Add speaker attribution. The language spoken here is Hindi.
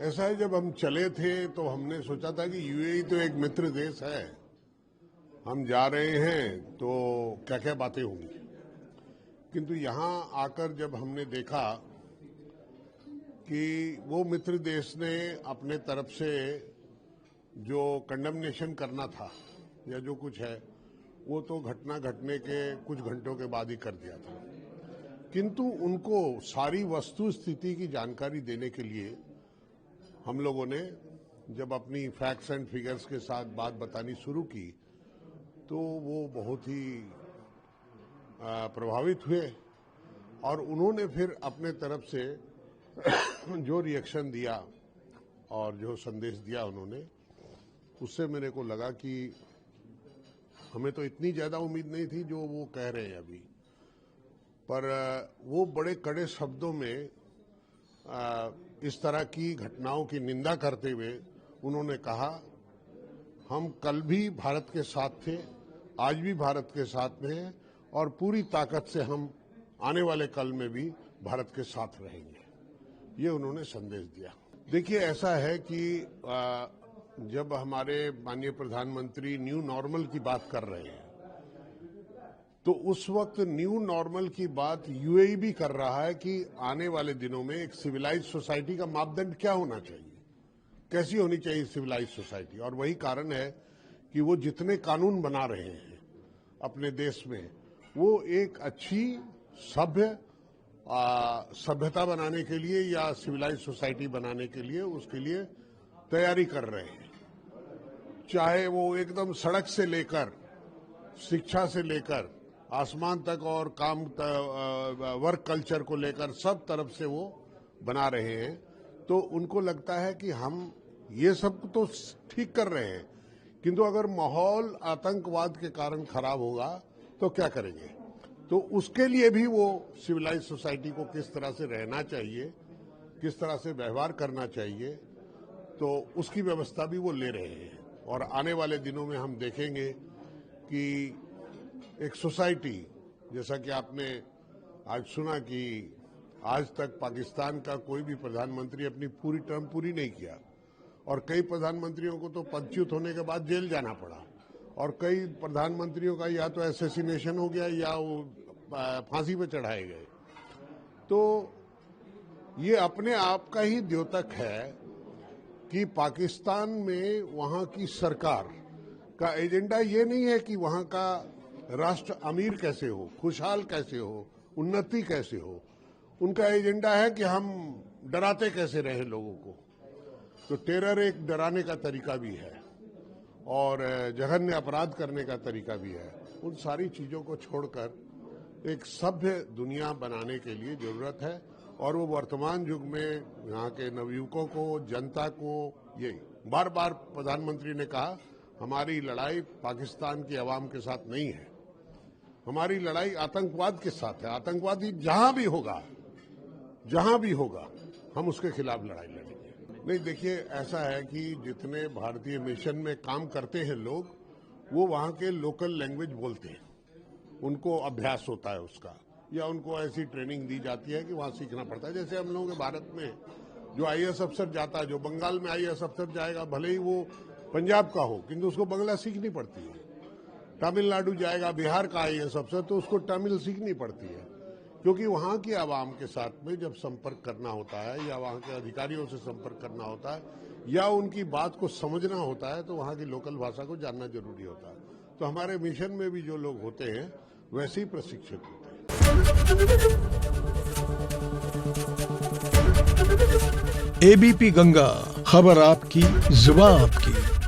Speaker 1: ऐसा है, जब हम चले थे तो हमने सोचा था कि यूएई तो एक मित्र देश है, हम जा रहे हैं तो क्या क्या बातें होंगी। किंतु यहाँ आकर जब हमने देखा कि वो मित्र देश ने अपने तरफ से जो कंडेमनेशन करना था या जो कुछ है वो तो घटना घटने के कुछ घंटों के बाद ही कर दिया था, किंतु उनको सारी वस्तु स्थिति की जानकारी देने के लिए हम लोगों ने जब अपनी फैक्ट्स एंड फिगर्स के साथ बात बतानी शुरू की तो वो बहुत ही प्रभावित हुए और उन्होंने फिर अपने तरफ से जो रिएक्शन दिया और जो संदेश दिया उन्होंने, उससे मेरे को लगा कि हमें तो इतनी ज्यादा उम्मीद नहीं थी जो वो कह रहे हैं अभी, पर वो बड़े कड़े शब्दों में इस तरह की घटनाओं की निंदा करते हुए उन्होंने कहा, हम कल भी भारत के साथ थे, आज भी भारत के साथ में हैं और पूरी ताकत से हम आने वाले कल में भी भारत के साथ रहेंगे। ये उन्होंने संदेश दिया। देखिए, ऐसा है कि जब हमारे माननीय प्रधानमंत्री न्यू नॉर्मल की बात कर रहे हैं तो उस वक्त न्यू नॉर्मल की बात यूएई भी कर रहा है कि आने वाले दिनों में एक सिविलाइज सोसाइटी का मापदंड क्या होना चाहिए, कैसी होनी चाहिए सिविलाइज सोसाइटी। और वही कारण है कि वो जितने कानून बना रहे हैं अपने देश में, वो एक अच्छी सभ्यता बनाने के लिए या सिविलाइज सोसाइटी बनाने के लिए उसके लिए तैयारी कर रहे हैं। चाहे वो एकदम सड़क से लेकर शिक्षा से लेकर आसमान तक और काम वर्क कल्चर को लेकर सब तरफ से वो बना रहे हैं। तो उनको लगता है कि हम ये सब तो ठीक कर रहे हैं, किंतु अगर माहौल आतंकवाद के कारण खराब होगा तो क्या करेंगे। तो उसके लिए भी वो सिविलाइज सोसाइटी को किस तरह से रहना चाहिए, किस तरह से व्यवहार करना चाहिए, तो उसकी व्यवस्था भी वो ले रहे हैं। और आने वाले दिनों में हम देखेंगे कि एक सोसाइटी, जैसा कि आपने आज सुना कि आज तक पाकिस्तान का कोई भी प्रधानमंत्री अपनी पूरी टर्म पूरी नहीं किया और कई प्रधानमंत्रियों को तो पदच्युत होने के बाद जेल जाना पड़ा और कई प्रधानमंत्रियों का या तो असैसिनेशन हो गया या वो फांसी पे चढ़ाए गए। तो ये अपने आप का ही द्योतक है कि पाकिस्तान में वहां की सरकार का एजेंडा ये नहीं है कि वहां का राष्ट्र अमीर कैसे हो, खुशहाल कैसे हो, उन्नति कैसे हो। उनका एजेंडा है कि हम डराते कैसे रहे लोगों को। तो टेरर एक डराने का तरीका भी है और जघन्य अपराध करने का तरीका भी है। उन सारी चीजों को छोड़कर एक सभ्य दुनिया बनाने के लिए जरूरत है और वो वर्तमान युग में यहाँ के नवयुवकों को, जनता को, ये बार बार प्रधानमंत्री ने कहा, हमारी लड़ाई पाकिस्तान की आवाम के साथ नहीं है, हमारी लड़ाई आतंकवाद के साथ है। आतंकवादी जहां भी होगा हम उसके खिलाफ लड़ाई लड़ेंगे। नहीं, देखिए, ऐसा है कि जितने भारतीय मिशन में काम करते हैं लोग, वो वहां के लोकल लैंग्वेज बोलते हैं, उनको अभ्यास होता है उसका, या उनको ऐसी ट्रेनिंग दी जाती है कि वहां सीखना पड़ता है। जैसे हम लोगों के भारत में जो आईएएस अफसर जाता है, जो बंगाल में आईएएस अफसर जाएगा, भले ही वो पंजाब का हो, किंतु उसको बंगला सीखनी पड़ती है। तमिलनाडु जाएगा, बिहार का आईएएस अफसर, तो उसको तमिल सीखनी पड़ती है, क्योंकि वहां की आवाम के साथ में जब संपर्क करना होता है या वहां के अधिकारियों से संपर्क करना होता है या उनकी बात को समझना होता है, तो वहां की लोकल भाषा को जानना जरूरी होता है। तो हमारे मिशन में भी जो लोग होते हैं वैसे ही प्रशिक्षित होते हैं।
Speaker 2: एबीपी गंगा, खबर आपकी, जुबान आपकी।